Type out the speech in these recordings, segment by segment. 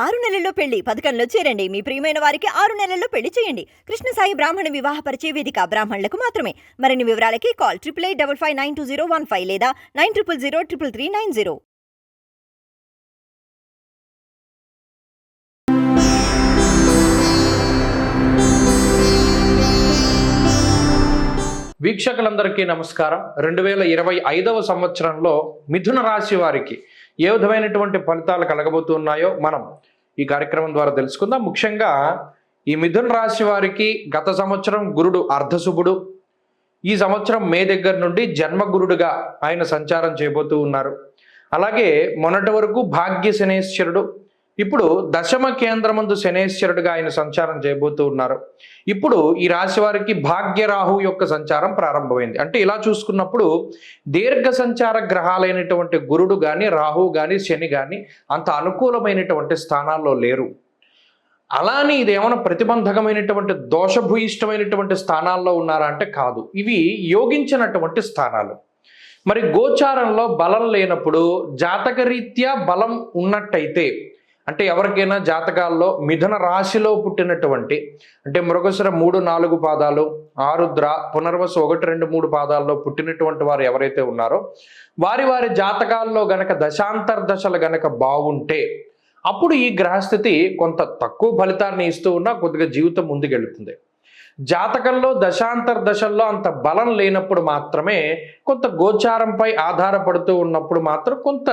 6 నెలల్లో పెళ్లి పథకంలో చేరండి. మీ ప్రియమైన వారికి 6 నెలల్లో పెళ్లి చేయండి. కృష్ణ సాయి బ్రాహ్మణ వివాహ పరిచయ వేదిక బ్రాహ్మణులకు మాత్రమే. మరిన్ని వివరాలకి కాల్ 8855592015 లేదా 9000333990. వీక్షకులందరికీ నమస్కారం. 2025వ సంవత్సరంలో మిథున రాశి వారికి ఏ విధమైనటువంటి ఫలితాలు కలగబోతున్నాయో మనం ఈ కార్యక్రమం ద్వారా తెలుసుకుందాం. ముఖ్యంగా ఈ మిథున రాశి వారికి గత సంవత్సరం గురుడు అర్ధశుభుడు, ఈ సంవత్సరం మే దగ్గర నుండి జన్మగురుడుగా ఆయన సంచారం చేయబోతూ ఉన్నారు. అలాగే మొన్నటి వరకు భాగ్య శనేశ్వరుడు, ఇప్పుడు దశమ కేంద్రమందు శనేశ్వరుడుగా ఆయన సంచారం చేయబోతూ ఉన్నారు. ఇప్పుడు ఈ రాశి వారికి భాగ్యరాహు యొక్క సంచారం ప్రారంభమైంది. అంటే ఇలా చూసుకున్నప్పుడు దీర్ఘ సంచార గ్రహాలైనటువంటి గురుడు కానీ, రాహు కానీ, శని కానీ అంత అనుకూలమైనటువంటి స్థానాల్లో లేరు. అలానే ఇదేమైనా ప్రతిబంధకమైనటువంటి దోషభూయిష్టమైనటువంటి స్థానాల్లో ఉన్నారా అంటే కాదు. ఇవి యోగించినటువంటి స్థానాలు. మరి గోచారంలో బలం లేనప్పుడు జాతకరీత్యా బలం ఉన్నట్టయితే, అంటే ఎవరికైనా జాతకాల్లో మిథున రాశిలో పుట్టినటువంటి, అంటే మృగశిర 3, 4 పాదాలు, ఆరుద్ర, పునర్వసు 1, 2, 3 పాదాల్లో పుట్టినటువంటి వారు ఎవరైతే ఉన్నారో వారి వారి జాతకాల్లో గనక దశాంతర్దశలు గనక బాగుంటే అప్పుడు ఈ గ్రహస్థితి కొంత తక్కువ ఫలితాన్ని ఇస్తూ ఉన్నా కొద్దిగా జీవితం ముందుకెళ్తుంది. జాతకంలో దశాంతర్దశల్లో అంత బలం లేనప్పుడు మాత్రమే, కొంత గోచారంపై ఆధారపడుతూ ఉన్నప్పుడు మాత్రం కొంత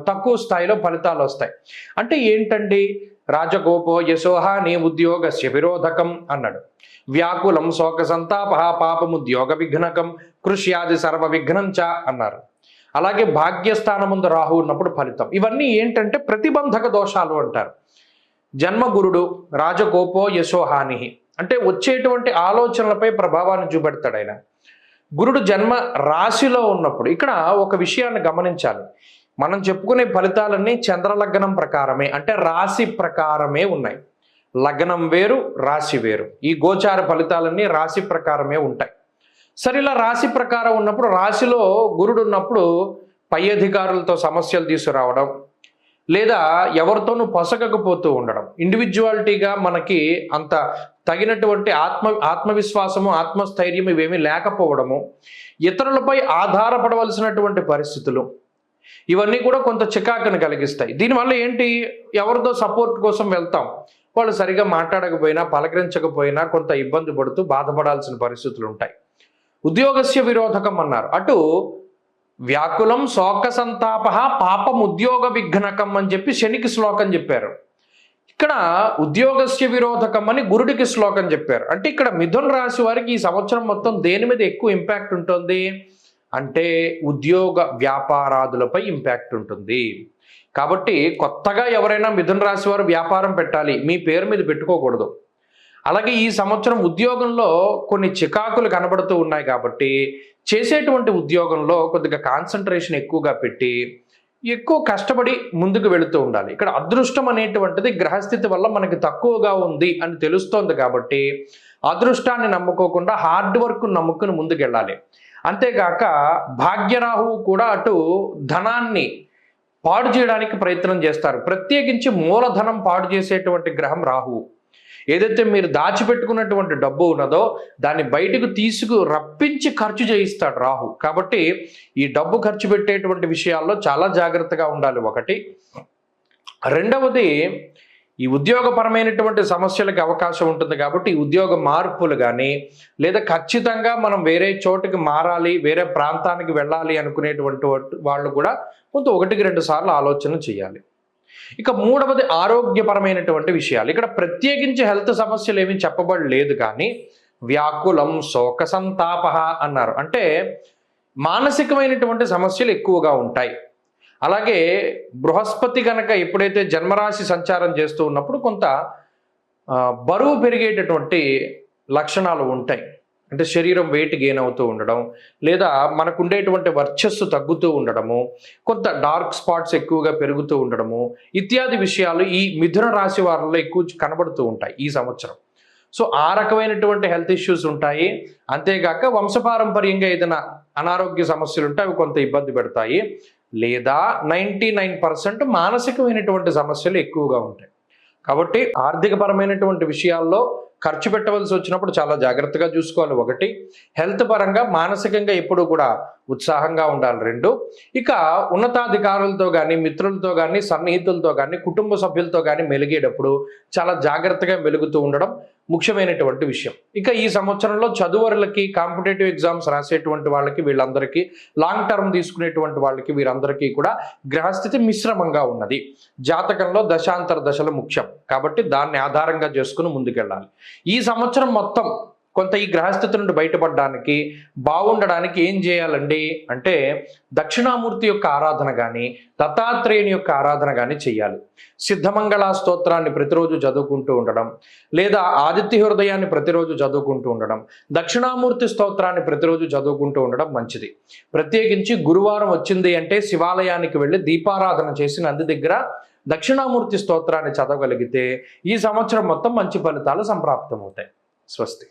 తక్కువ స్థాయిలో ఫలితాలు వస్తాయి. అంటే ఏంటండి, రాజగోపో యశోహాని ఉద్యోగస్య విరోధకం అన్నాడు. వ్యాకులం శోక సంతాప పాపముద్యోగ విఘ్నకం కృష్యాది సర్వ విఘ్నంచ అన్నారు. అలాగే భాగ్యస్థానముందు రాహు ఉన్నప్పుడు ఫలితం. ఇవన్నీ ఏంటంటే ప్రతిబంధక దోషాలు అంటారు. జన్మగురుడు రాజగోపో యశోహాని అంటే వచ్చేటువంటి ఆలోచనలపై ప్రభావాన్ని చూపెడతాడు ఆయన. గురుడు జన్మ రాశిలో ఉన్నప్పుడు ఇక్కడ ఒక విషయాన్ని గమనించాలి. మనం చెప్పుకునే ఫలితాలన్నీ చంద్రలగ్నం ప్రకారమే, అంటే రాశి ప్రకారమే ఉన్నాయి. లగ్నం వేరు, రాశి వేరు. ఈ గోచార ఫలితాలన్నీ రాశి ప్రకారమే ఉంటాయి. సరే, ఇలా రాశి ప్రకారం ఉన్నప్పుడు, రాశిలో గురుడు ఉన్నప్పుడు పై అధికారులతో సమస్యలు తీసుకురావడం, లేదా ఎవరితోనూ పొసగకపోతూ ఉండడం, ఇండివిజువాలిటీగా మనకి అంత తగినటువంటి ఆత్మవిశ్వాసము, ఆత్మస్థైర్యం ఇవేమీ లేకపోవడము, ఇతరులపై ఆధారపడవలసినటువంటి పరిస్థితులు, ఇవన్నీ కూడా కొంత చికాకుని కలిగిస్తాయి. దీనివల్ల ఏంటి, ఎవరితో సపోర్ట్ కోసం వెళ్తాం, వాళ్ళు సరిగా మాట్లాడకపోయినా పలకరించకపోయినా కొంత ఇబ్బంది పడుతూ బాధపడాల్సిన పరిస్థితులు ఉంటాయి. ఉద్యోగస్య విరోధకం అన్నారు. అటు వ్యాకులం శోక సంతాప పాపం ఉద్యోగ విఘ్నకం అని చెప్పి శనికి శ్లోకం చెప్పారు. ఇక్కడ ఉద్యోగస్య విరోధకం అని గురుడికి శ్లోకం చెప్పారు. అంటే ఇక్కడ మిథున రాశి వారికి ఈ సంవత్సరం మొత్తం దేని మీద ఎక్కువ ఇంపాక్ట్ ఉంటుంది అంటే ఉద్యోగ వ్యాపారాదులపై ఇంపాక్ట్ ఉంటుంది. కాబట్టి కొత్తగా ఎవరైనా మిథున రాశి వారు వ్యాపారం పెట్టాలి, మీ పేరు మీద పెట్టుకోకూడదు. అలాగే ఈ సంవత్సరం ఉద్యోగంలో కొన్ని చికాకులు కనబడుతూ ఉన్నాయి కాబట్టి చేసేటువంటి ఉద్యోగంలో కొద్దిగా కాన్సన్ట్రేషన్ ఎక్కువగా పెట్టి ఎక్కువ కష్టపడి ముందుకు వెళుతూ ఉండాలి. ఇక్కడ అదృష్టం అనేటువంటిది గ్రహస్థితి వల్ల మనకి తక్కువగా ఉంది అని తెలుస్తోంది కాబట్టి అదృష్టాన్ని నమ్ముకోకుండా హార్డ్ వర్క్ నమ్ముకుని ముందుకెళ్ళాలి. అంతేగాక భాగ్యరాహువు కూడా అటు ధనాన్ని పాడు చేయడానికి ప్రయత్నం చేస్తారు. ప్రత్యేకించి మూలధనం పాడు చేసేటువంటి గ్రహం రాహువు. ఏదైతే మీరు దాచిపెట్టుకున్నటువంటి డబ్బు ఉన్నదో దాన్ని బయటకు రప్పించి ఖర్చు చేయిస్తాడు రాహు. కాబట్టి ఈ డబ్బు ఖర్చు పెట్టేటువంటి విషయాల్లో చాలా జాగ్రత్తగా ఉండాలి. ఒకటి. రెండవది, ఈ ఉద్యోగపరమైనటువంటి సమస్యలకు అవకాశం ఉంటుంది కాబట్టి ఈ ఉద్యోగ మార్పులు కానీ, లేదా ఖచ్చితంగా మనం వేరే చోటుకి మారాలి, వేరే ప్రాంతానికి వెళ్ళాలి అనుకునేటువంటి వాళ్ళు కూడా కొంత 1-2 సార్లు ఆలోచన చేయాలి. ఇక మూడవది ఆరోగ్యపరమైనటువంటి విషయాలు. ఇక్కడ ప్రత్యేకించి హెల్త్ సమస్యలు ఏమీ చెప్పబడలేదు, కానీ వ్యాకులం శోక సంతాప అన్నారు. అంటే మానసికమైనటువంటి సమస్యలు ఎక్కువగా ఉంటాయి. అలాగే బృహస్పతి కనుక ఎప్పుడైతే జన్మరాశి సంచారం చేస్తూ ఉన్నప్పుడు కొంత బరువు పెరిగేటటువంటి లక్షణాలు ఉంటాయి. అంటే శరీరం వెయిట్ గెయిన్ అవుతూ ఉండడం, లేదా మనకు ఉండేటువంటి వర్చస్సు తగ్గుతూ ఉండడము, కొంత డార్క్ స్పాట్స్ ఎక్కువగా పెరుగుతూ ఉండడము ఇత్యాది విషయాలు ఈ మిథున రాశి వారిలో ఎక్కువ కనబడుతూ ఉంటాయి ఈ సంవత్సరం. సో ఆ రకమైనటువంటి హెల్త్ ఇష్యూస్ ఉంటాయి. అంతేగాక వంశపారంపర్యంగా ఏదైనా అనారోగ్య సమస్యలు ఉంటే అవి కొంత ఇబ్బంది పెడతాయి. లేదా 99% మానసికమైనటువంటి సమస్యలు ఎక్కువగా ఉంటాయి. కాబట్టి ఆర్థిక పరమైనటువంటి విషయాల్లో ఖర్చు పెట్టవలసి వచ్చినప్పుడు చాలా జాగ్రత్తగా చూసుకోవాలి. ఒకటి, హెల్త్ పరంగా మానసికంగా ఎప్పుడు కూడా ఉత్సాహంగా ఉండాలి. రెండు, ఇక ఉన్నతాధికారులతో కానీ మిత్రులతో కానీ సన్నిహితులతో కానీ కుటుంబ సభ్యులతో కానీ మెలిగేటప్పుడు చాలా జాగ్రత్తగా మెలుగుతూ ఉండడం ముఖ్యమైనటువంటి విషయం. ఇక ఈ సంవత్సరంలో చదువరులకి, కాంపిటేటివ్ ఎగ్జామ్స్ రాసేటువంటి వాళ్ళకి, వీళ్ళందరికీ లాంగ్ టర్మ్ తీసుకునేటువంటి వాళ్ళకి, వీరందరికీ కూడా గ్రహస్థితి మిశ్రమంగా ఉన్నది. జాతకంలో దశాంతర దశలు ముఖ్యం కాబట్టి దాన్ని ఆధారంగా చేసుకుని ముందుకెళ్ళాలి. ఈ సంవత్సరం మొత్తం కొంత ఈ గ్రహస్థితి నుండి బయటపడడానికి, బాగుండడానికి ఏం చేయాలండి అంటే దక్షిణామూర్తి యొక్క ఆరాధన కానీ దత్తాత్రేయుని యొక్క ఆరాధన కానీ చేయాలి. సిద్ధమంగళ స్తోత్రాన్ని ప్రతిరోజు చదువుకుంటూ ఉండడం, లేదా ఆదిత్య హృదయాన్ని ప్రతిరోజు చదువుకుంటూ ఉండడం, దక్షిణామూర్తి స్తోత్రాన్ని ప్రతిరోజు చదువుకుంటూ ఉండడం మంచిది. ప్రత్యేకించి గురువారం వచ్చింది అంటే శివాలయానికి వెళ్ళి దీపారాధన చేసి నంది దగ్గర దక్షిణామూర్తి స్తోత్రాన్ని చదవగలిగితే ఈ సంవత్సరం మొత్తం మంచి ఫలితాలు సంప్రాప్తమవుతాయి. స్వస్తి.